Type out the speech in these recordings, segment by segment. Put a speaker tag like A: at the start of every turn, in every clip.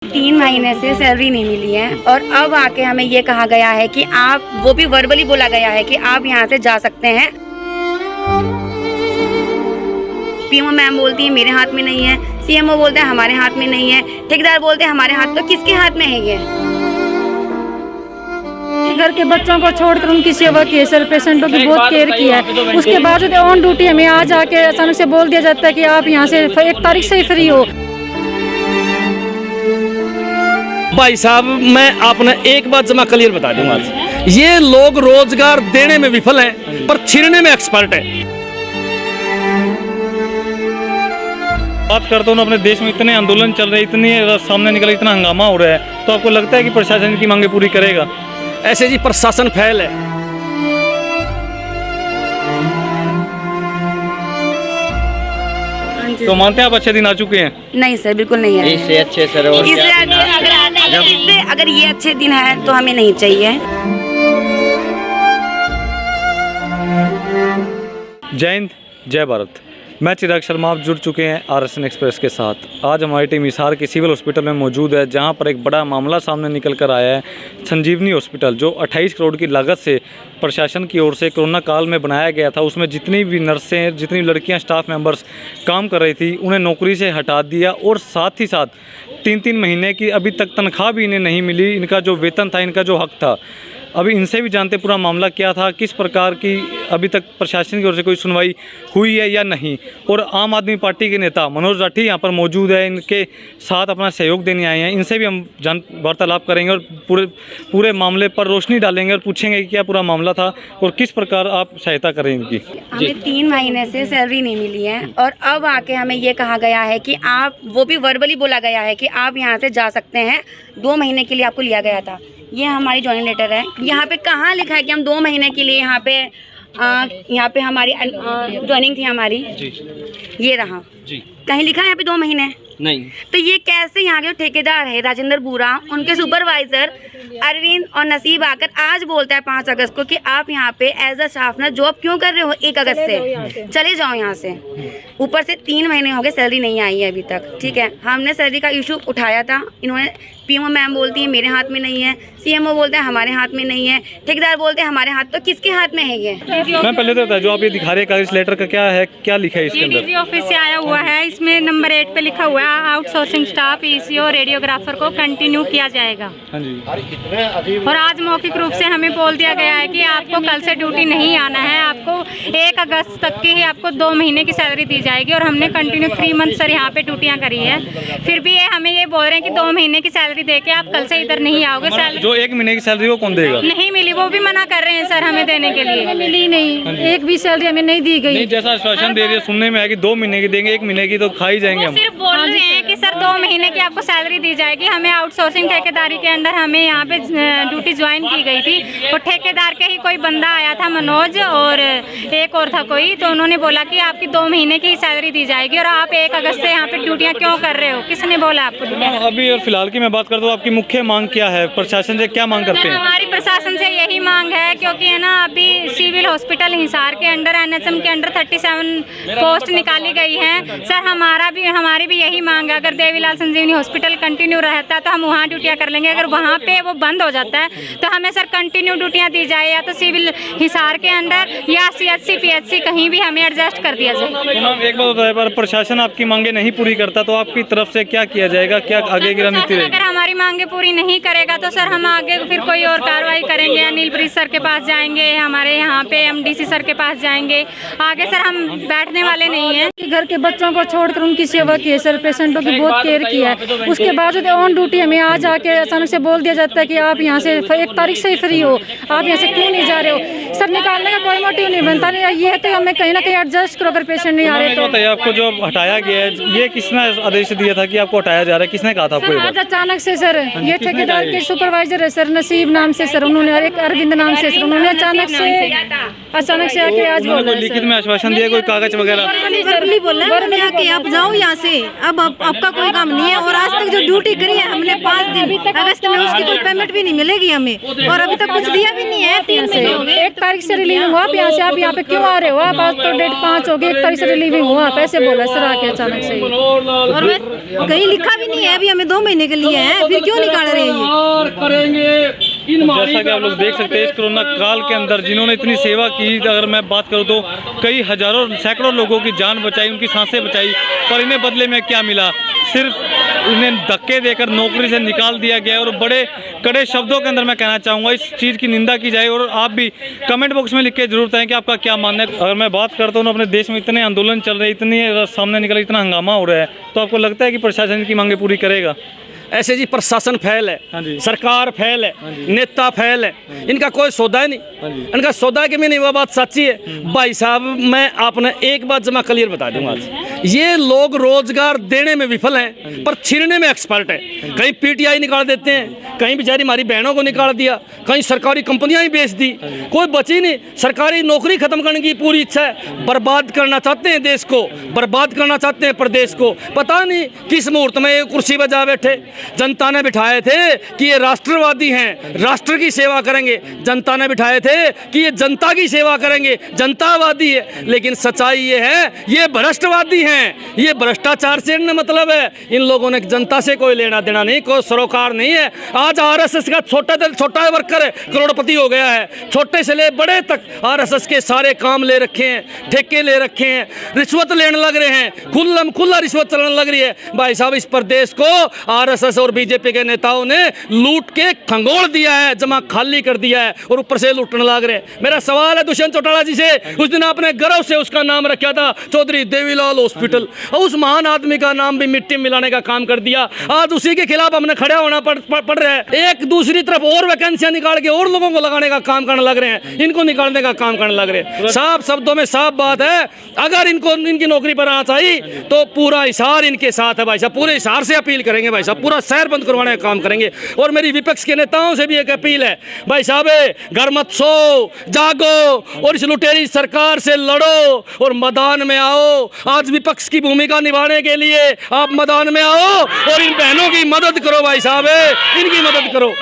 A: 3 महीने से सैलरी नहीं मिली है और अब आके हमें ये कहा गया है कि आप, वो भी वर्बली बोला गया है कि आप यहाँ से जा सकते हैं। पीएमओ मैम बोलती है मेरे हाथ में नहीं है, सीएमओ बोलते हैं हमारे हाथ में नहीं है, ठेकेदार बोलते हैं हमारे हाथ, तो किसके हाथ में है ये?
B: घर के बच्चों को छोड़कर उनकी सेवा की है सर, पेशेंटों की बहुत केयर की है। उसके बावजूद ऑन ड्यूटी हमें आज आके अचानक से बोल दिया जाता है कि आप यहाँ से 1 तारीख से ही फ्री हो।
C: भाई साहब, मैं आपने एक बात जमा क्लियर बता दूंगा, ये लोग रोजगार देने में विफल हैं पर छीनने में एक्सपर्ट है।
D: बात करता हूँ अपने देश में इतने आंदोलन चल रहे, इतने सामने निकल, इतना हंगामा हो रहा है, तो आपको लगता है कि प्रशासन की मांगे पूरी करेगा?
C: ऐसे जी प्रशासन फैल है।
D: तो मानते हैं आप अच्छे दिन आ चुके हैं?
A: नहीं सर, बिल्कुल नहीं है।
E: इससे अच्छे सर और
A: इससे अगर ये अच्छे दिन है तो हमें नहीं चाहिए।
D: जय हिंद, जय भारत। मैं चिराग शर्मा, आप जुड़ चुके हैं RSN एक्सप्रेस के साथ। आज हमारी टीम हिसार के सिविल हॉस्पिटल में मौजूद है, जहां पर एक बड़ा मामला सामने निकल कर आया है। संजीवनी हॉस्पिटल जो 28 करोड़ की लागत से प्रशासन की ओर से कोरोना काल में बनाया गया था, उसमें जितनी भी नर्सें, जितनी लड़कियां, स्टाफ मेंबर्स काम कर रही थी, उन्हें नौकरी से हटा दिया और साथ ही साथ 3-3 महीने की अभी तक तनख्वाह भी इन्हें नहीं मिली। इनका जो वेतन था, इनका जो हक था, अभी इनसे भी जानते पूरा मामला क्या था, किस प्रकार की अभी तक प्रशासन की ओर से कोई सुनवाई हुई है या नहीं। और आम आदमी पार्टी के नेता मनोज राठी यहाँ पर मौजूद है, इनके साथ अपना सहयोग देने आए हैं। इनसे भी हम वार्तालाप करेंगे और पूरे मामले पर रोशनी डालेंगे और पूछेंगे कि क्या पूरा मामला था और किस प्रकार आप सहायता करें इनकी।
A: हमें 3 महीने से सैलरी नहीं मिली है और अब आके हमें ये कहा गया है कि आप, वो भी वर्बली बोला गया है कि आप यहाँ से जा सकते हैं। 2 महीने के लिए आपको लिया गया था। ये हमारी ज्वाइनिंग लेटर है। यहाँ पे कहाँ लिखा है कि हम 2 महीने के लिए यहाँ पे हमारी ज्वाइनिंग थी हमारी? ये रहा जी। कहीं लिखा है यहाँ पे 2 महीने?
E: नहीं।
A: तो ये कैसे, यहाँ के ठेकेदार है राजेंद्र बूरा, उनके सुपरवाइजर अरविंद और नसीब आकर आज बोलता है 5 अगस्त को कि आप यहाँ पे as a staff nurse job क्यों कर रहे हो? 1 अगस्त से चले जाओ यहाँ से। ऊपर से 3 महीने हो गए, सैलरी नहीं आई है अभी तक। ठीक है, हमने सैलरी का इशू उठाया था। इन्होंने, पीएमओ मैम बोलती है मेरे हाथ में नहीं है, सीएमओ बोलते हैं हमारे हाथ में नहीं है, ठेकेदार बोलते हैं हमारे हाथ, तो किसके हाथ में है ये?
D: मैं पहले तो जो आप ये दिखा रहे हैं इस लेटर का क्या है, क्या लिखा है इसके अंदर?
B: डीजी ऑफिस से आया हुआ है। इसमें नंबर 8 पे लिखा हुआ है आउटसोर्सिंग स्टाफ, ECO, रेडियोग्राफर को कंटिन्यू किया जाएगा।
D: हाँ जी।
B: और आज मौखिक रूप से हमें बोल दिया गया है कि आपको कल से ड्यूटी नहीं आना है, आपको 1 अगस्त तक की ही आपको 2 महीने की सैलरी दी जाएगी। और हमने कंटिन्यू 3 मंथ सर यहाँ पे ड्यूटियाँ करी है, फिर भी ये हमें ये बोल रहे हैं कि 2 महीने की सैलरी दे के आप कल से इधर नहीं आओगे।
D: जो 1 महीने की सैलरी वो कौन देगा?
B: नहीं मिली, वो भी मना कर रहे हैं सर हमें देने के लिए। मिली नहीं, एक भी सैलरी हमें नहीं दी गई।
D: नहीं, जैसा आश्वासन दे रही है, सुनने में है कि 2 महीने की देंगे, 1 महीने की तो खा ही जाएंगे हम।
B: सिर्फ बोल रहे हैं कि सर 2 महीने की आपको सैलरी दी जाएगी। हमें आउटसोर्सिंग ठेकेदारी के अंदर हमें यहाँ पे ड्यूटी ज्वाइन की गई थी और ठेकेदार के ही कोई बंदा आया था, मनोज, और एक और था कोई, तो उन्होंने बोला कि आपकी 2 महीने की सैलरी दी जाएगी और आप 1 अगस्त से यहाँ पे ड्यूटियाँ क्यों कर रहे हो? किसने बोला आपको?
D: अभी और फिलहाल की मैं बात करता हूँ, आपकी मुख्य मांग क्या है? प्रशासन से क्या मांग करते हैं?
B: हमारी प्रशासन से यही मांग है, क्योंकि है ना अभी सिविल हॉस्पिटल हिसार के अंडर, NHM के अंडर 37 पोस्ट निकाली गई हैं। सर हमारी भी यही मांग है, अगर देवीलाल संजीवनी हॉस्पिटल कंटिन्यू रहता है तो हम वहाँ ड्यूटियाँ कर लेंगे। अगर वहाँ पे वो बंद हो जाता है तो हमें सर कंटिन्यू ड्यूटियाँ दी जाए, या तो सिविल हिसार के अंदर या CHC PHC कहीं भी हमें एडजस्ट कर दिया जाए।
D: तो एक बात बताइए, पर प्रशासन आपकी मांगे नहीं पूरी करता तो आपकी तरफ से क्या किया जाएगा? क्या आगे की रणनीति रहेगी?
B: अगर हमारी मांगे पूरी नहीं करेगा तो सर हम आगे फिर कोई और कार्रवाई करेंगे। अनिल ब्रिज सर के पास जाएंगे, हमारे यहाँ पे MDC सर के पास जाएंगे। आगे सर हम बैठने वाले नहीं हैं। घर के बच्चों को छोड़कर उनकी सेवा की है सर, पेशेंटों की बहुत केयर की है। उसके बावजूद ऑन ड्यूटी हमें आज आके अचानक से बोल दिया जाता है कि आप यहाँ से 1 तारीख से ही फ्री हो, आप यहाँ से क्यों नहीं जा रहे हो? सर निकालने का कोई मोटिव नहीं बनता, नहीं ये है तो हमें कहीं ना कहीं एडजस्ट करो अगर पेशेंट नहीं आ रहे तो।
D: बताइए, आपको जो हटाया गया है, ये किसने आदेश दिया था कि आपको हटाया जा रहा है? किसने कहा था आपको?
B: आज अचानक से सर, ये ठेकेदार के सुपरवाइजर है सर, नसीब नाम से सर, उन्होंने, और एक अरविंद नाम से सर, उन्होंने अचानक से आके आज बोला।
D: लिखित में आश्वासन दिया, कोई कागज वगैरह?
F: आप जाओ यहाँ से, अब आपका कोई काम नहीं है। और आज तक जो ड्यूटी करी है हमने 5 दिन अगस्त में, उसकी कोई पेमेंट भी नहीं मिलेगी हमें, और अभी तक कुछ दिया भी नहीं है। 3 महीने हो गए।
B: 1 तारीख से रिलीविंग हुआ, आप यहाँ से आप यहाँ पे क्यों आ रहे हो? आप आज तो डेट 5 हो गई, 1 तारीख से रिलीविंग हुआ, आप ऐसे बोला सर आके अचानक से।
F: और कहीं लिखा भी नहीं है, अभी हमें 2 महीने के लिए है, फिर क्यों निकाल रहे हैं ये?
D: जैसा कि आप लोग देख सकते हैं इस कोरोना काल के अंदर जिन्होंने इतनी सेवा की, अगर मैं बात करूं तो कई हजारों सैकड़ों लोगों की जान बचाई, उनकी सांसें बचाई, पर इन्हें बदले में क्या मिला? सिर्फ इन्हें धक्के देकर नौकरी से निकाल दिया गया। और बड़े कड़े शब्दों के अंदर मैं कहना चाहूँगा इस चीज़ की निंदा की जाए। और आप भी कमेंट बॉक्स में लिख के जरूर बताएं कि आपका क्या मानना है। अगर मैं बात करता हूँ अपने देश में इतने आंदोलन चल रहे हैं, इतनी सामने निकल, इतना हंगामा हो रहा है, तो आपको लगता है कि प्रशासन की मांगे पूरी करेगा?
C: ऐसे जी प्रशासन फेल है, सरकार फेल है, नेता फेल है, इनका कोई सौदा ही नहीं। इनका सौदा के में नहीं, वह बात सच्ची है भाई साहब। मैं आपने एक बात जमा क्लियर बता दूंगा, ये लोग रोजगार देने में विफल हैं पर छीनने में एक्सपर्ट है। कहीं पीटीआई निकाल देते हैं, कहीं बेचारी हमारी बहनों को निकाल दिया, कहीं सरकारी कंपनियां ही बेच दी, कोई बची नहीं। सरकारी नौकरी खत्म करने की पूरी इच्छा है, बर्बाद करना चाहते हैं देश को, बर्बाद करना चाहते हैं प्रदेश को। पता नहीं किस मुहूर्त में ये कुर्सी पर जा बैठे। जनता ने बिठाए थे कि ये राष्ट्रवादी हैं, राष्ट्र की सेवा करेंगे। जनता ने बिठाए थे कि ये जनता की सेवा करेंगे, जनतावादी है। लेकिन सच्चाई ये है ये भ्रष्टवादी हैं, ये भ्रष्टाचार से मतलब है। इन लोगों ने जनता से कोई लेना देना नहीं, कोई सरोकार नहीं है। आज आरएसएस का छोटा वर्कर है, करोड़पति हो गया है। छोटे से ले बड़े तक आरएसएस के सारे काम ले रखे हैं, ठेके ले रखे हैं, रिश्वत लेने लग रहे हैं, खुला रिश्वत चलने लग रही है। भाई साहब इस प्रदेश को आरएसएस और बीजेपी के नेताओं ने लूट के खंगोल दिया है, जमा खाली कर दिया है और ऊपर से लूटने लग रहे हैं। मेरा सवाल है दुष्यंत चौटाला जी से, उस दिन आपने गर्व से उसका नाम रखा था चौधरी देवीलाल हॉस्पिटल, और उस महान आदमी का नाम भी मिट्टी मिलाने का काम कर दिया। आज उसी के खिलाफ हमने खड़ा होना पड़ रहा है। एक दूसरी तरफ और वैकेंसियां निकाल के और लोगों को लगाने का काम करने लग रहे हैं, इनको निकालने का काम करने लग रहे हैं। साफ शब्दों में साफ बात है, अगर इनको इनकी नौकरी पर आना चाहिए तो पूरा हिसार इनके साथ है भाई साहब। पूरे हिसार से अपील करेंगे भाई साहब, पूरा शहर बंद करवाने का काम करेंगे। और मेरी विपक्ष के नेताओं से भी एक अपील है, भाई साहब घर मत सो, जागो और इस लुटेरी सरकार से लड़ो और मैदान में आओ। आज विपक्ष की भूमिका निभाने के लिए आप मैदान में आओ और इन बहनों की मदद करो भाई साहब, इनकी मदद करो।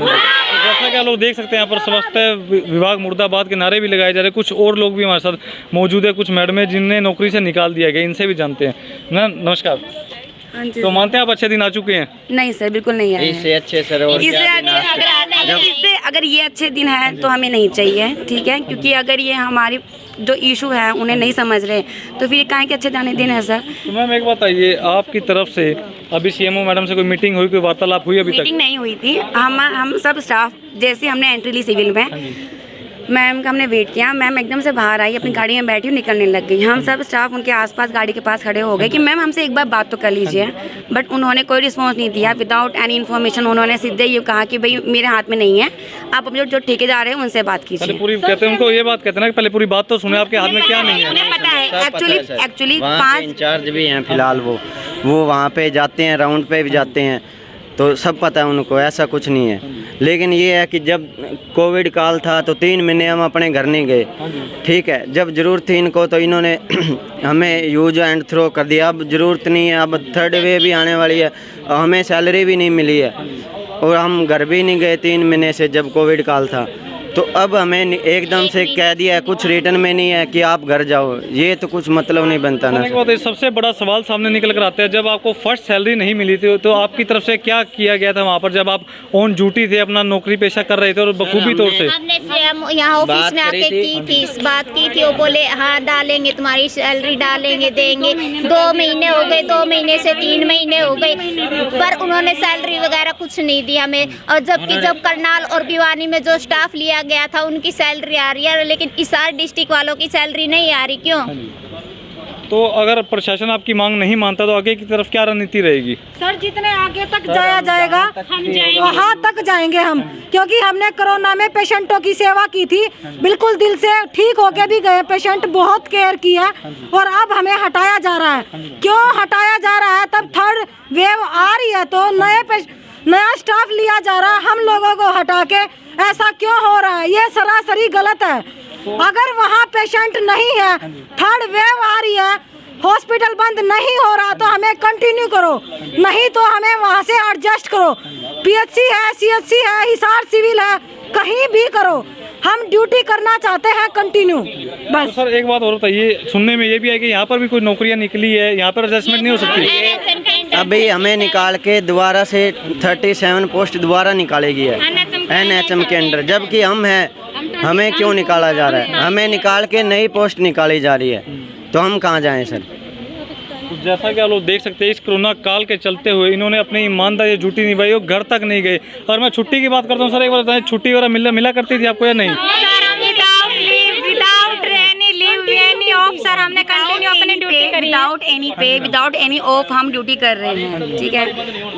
D: जैसा कि आप लोग देख सकते हैं यहाँ पर स्वास्थ्य विभाग मुर्दाबाद के नारे भी लगाए जा रहे हैं। कुछ और लोग भी हमारे साथ मौजूद है, कुछ मैडमें जिन्हें नौकरी से निकाल दिया गया, इनसे भी जानते हैं। मैम नमस्कार। तो मानते हैं आप अच्छे दिन आ चुके हैं?
A: नहीं सर, बिल्कुल नहीं है।
E: इससे अच्छे सर और
A: इससे अगर ये अच्छे दिन है तो हमें नहीं चाहिए, ठीक है, क्योंकि अगर ये हमारी जो इशू है उन्हें नहीं समझ रहे तो फिर काहे के अच्छे दिन है सर।
D: तो मैम एक बात आइए, आपकी तरफ से अभी सीएमओ मैडम से कोई मीटिंग हुई, कोई वार्तालाप हुई अभी तक?
A: मीटिंग नहीं हुई थी। हम सब स्टाफ जैसे हमने एंट्री ली सिविल में, मैम का हमने वेट किया, मैम एकदम से बाहर आई, अपनी गाड़ी में बैठी और निकलने लग गई। हम सब स्टाफ उनके आसपास गाड़ी के पास खड़े हो गए कि मैम हमसे एक बार बात तो कर लीजिए, बट उन्होंने कोई रिस्पांस नहीं दिया। विदाउट एनी इन्फॉर्मेशन उन्होंने सीधे ये कहा कि भाई मेरे हाथ में नहीं है, आप अपने जो ठेकेदार हैं उनसे बात कीजिए।
D: पूरी कहते हैं उनको ये बात कहते हैं ना कि पहले पूरी बात तो सुने, आपके हाथ में क्या नहीं है?
A: उन्हें पता है एक्चुअली 5
E: इंचार्ज भी हैं फिलहाल, वो वहाँ पे जाते हैं, राउंड पे भी जाते हैं, तो सब पता है उनको, ऐसा कुछ नहीं है। लेकिन ये है कि जब कोविड काल था तो 3 महीने हम अपने घर नहीं गए, ठीक है। जब ज़रूरत थी इनको तो इन्होंने हमें यूज एंड थ्रो कर दिया। अब ज़रूरत नहीं है, अब थर्ड वेव भी आने वाली है, हमें सैलरी भी नहीं मिली है और हम घर भी नहीं गए 3 महीने से जब कोविड काल था। तो अब हमें एकदम से कह दिया है, कुछ रिटर्न में नहीं है कि आप घर जाओ, ये तो कुछ मतलब नहीं बनता ना।
D: सबसे बड़ा सवाल सामने निकल कर आता है, जब आपको फर्स्ट सैलरी नहीं मिली थी तो आपकी तरफ से क्या किया गया था वहाँ पर, जब आप ऑन ड्यूटी थे, अपना नौकरी पेशा कर रहे थे और बखूबी तौर से?
G: हमने यहाँ ऑफिस में आके की थी, इस बात की थी, वो बोले हाँ डालेंगे, तुम्हारी सैलरी डालेंगे, देंगे। 2 महीने हो गए, 2 महीने से 3 महीने हो गए, पर उन्होंने सैलरी वगैरह कुछ नहीं दिया हमें। और जबकि जब करनाल और भिवानी में जो स्टाफ लिया गया था उनकी सैलरी आ रही है, लेकिन हिसार डिस्ट्रिक्ट वालों की सैलरी नहीं आ रही, क्यों?
D: तो अगर प्रशासन आपकी मांग नहीं मानता तो आगे की तरफ क्या रणनीति रहेगी?
F: सर जितने आगे तक जाया जाएगा वहाँ तक जाएंगे हम, क्योंकि हमने कोरोना में पेशेंटों की सेवा की थी, बिल्कुल दिल से ठीक होके भी गए पेशेंट, बहुत केयर किया, और अब हमें हटाया जा रहा है। क्यों हटाया जा रहा है? तब थर्ड वेव आ रही है तो नया स्टाफ लिया जा रहा है, हम लोगों को हटा के ऐसा क्यों हो रहा है? ये सरासरी गलत है। अगर वहाँ पेशेंट नहीं है, थर्ड वेव आ रही है, हॉस्पिटल बंद नहीं हो रहा तो हमें कंटिन्यू करो, नहीं तो हमें वहाँ से एडजस्ट करो। पीएचसी है, सीएचसी है, हिसार सिविल है, कहीं भी करो, हम ड्यूटी करना चाहते हैं कंटिन्यू
D: तो
F: बस।
D: सर एक बात और बताइए, सुनने में ये भी है कि यहाँ पर भी कोई नौकरियाँ निकली है, यहाँ पर एडजस्टमेंट नहीं हो सकती?
E: अभी हमें निकाल के दोबारा से 37 पोस्ट दोबारा निकालेगी है NHM के अंडर, जबकि हम हैं, हमें क्यों निकाला जा रहा है? हमें निकाल के नई पोस्ट निकाली जा रही है, तो हम कहाँ जाएं सर?
D: तो जैसा कि आप लोग देख सकते हैं, इस कोरोना काल के चलते हुए इन्होंने अपनी ईमानदारी ड्यूटी निभाई और घर तक नहीं गए। और मैं छुट्टी की बात करता हूँ सर, एक बार बताएं, छुट्टी वगैरह मिला करती थी आपको या नहीं?
B: सर हमने कंटिन्यू अपनी ड्यूटी करी,
A: विदाउट एनी पे, विदाउट एनी ऑफ हम ड्यूटी कर रहे हैं, ठीक है।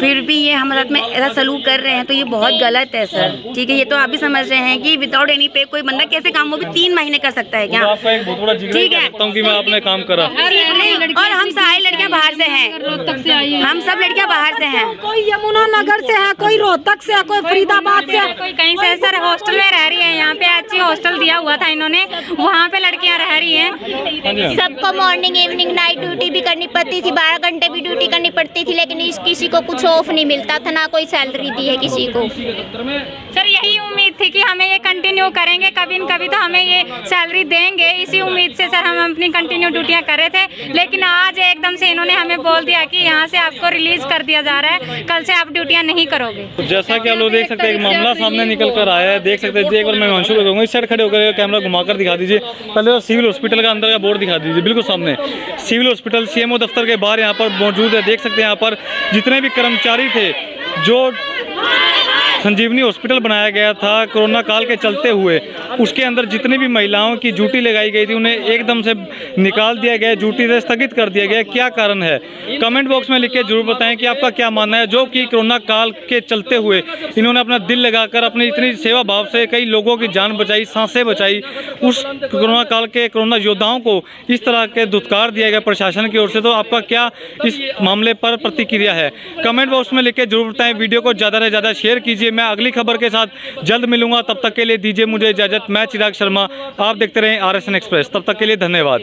A: फिर भी ये हमारे साथ में ऐसा सलूक कर रहे हैं, तो ये बहुत गलत है सर, ठीक है। ये तो आप भी समझ रहे हैं कि विदाउट एनी पे कोई बंदा कैसे काम, वो भी 3 महीने कर सकता है क्या?
D: आपका एक बहुत बड़ा जिक्र
A: ठीक है।
D: करता हूं कि मैं आपने काम करा।
A: और हम सारी लड़कियां बाहर से हैं, हम सब लड़कियां बाहर से हैं।
F: कोई यमुना नगर से है, कोई रोहतक से है, कोई फरीदाबाद से है,
B: कोई कहीं से। सर हॉस्टल में रह रही है, यहाँ पे अच्छी हॉस्टल दिया हुआ था इन्होंने, वहाँ पे लड़कियाँ रह रही हैं।
G: सबको मॉर्निंग इवनिंग नाइट ड्यूटी भी करनी पड़ती थी, 12 घंटे भी ड्यूटी करनी पड़ती थी, लेकिन किसी को कुछ ऑफ नहीं मिलता था, ना कोई सैलरी दी है किसी को।
B: सर यही उम्मीद थी कि हमें ये कंटिन्यू करेंगे, कभी न कभी तो हमें ये सैलरी देंगे, इसी उम्मीद से सर हम अपनी कंटिन्यू ड्यूटियाँ कर रहे थे। लेकिन आज एकदम से इन्होंने हमें बोल दिया कि यहाँ से आपको रिलीज कर दिया जा रहा है, कल से आप ड्यूटियाँ नहीं करोगे।
D: तो जैसा कि आप लोग देख सकते हैं, एक मामला सामने निकल कर आया है, देख सकते हैं। एक बार मैं हिमांशु को कहूँगा, इस साइड खड़े होकर कैमरा घुमाकर दिखा दीजिए। पहले तो सिविल हॉस्पिटल का अंदर का बोर्ड दिखा दीजिए, बिल्कुल सामने सिविल हॉस्पिटल CMO दफ्तर के बाहर यहाँ पर मौजूद है। देख सकते हैं यहाँ पर जितने भी कर्मचारी थे, जो संजीवनी हॉस्पिटल बनाया गया था कोरोना काल के चलते हुए, उसके अंदर जितनी भी महिलाओं की ड्यूटी लगाई गई थी, उन्हें एकदम से निकाल दिया गया, ड्यूटी से स्थगित कर दिया गया। क्या कारण है? कमेंट बॉक्स में लिख के जरूर बताएं कि आपका क्या मानना है। जो कि कोरोना काल के चलते हुए इन्होंने अपना दिल लगाकर अपनी इतनी सेवा भाव से कई लोगों की जान बचाई, सांसें बचाई, उस कोरोना काल के कोरोना योद्धाओं को इस तरह के धुतकार दिया गया प्रशासन की ओर से। तो आपका क्या इस मामले पर प्रतिक्रिया है? कमेंट बॉक्स में लिख के जरूर बताएं। वीडियो को ज़्यादा से ज़्यादा शेयर कीजिए। मैं अगली खबर के साथ जल्द मिलूंगा, तब तक के लिए दीजिए मुझे इजाज़त। मैं चिराग शर्मा, आप देखते रहें RSN एक्सप्रेस। तब तक के लिए धन्यवाद।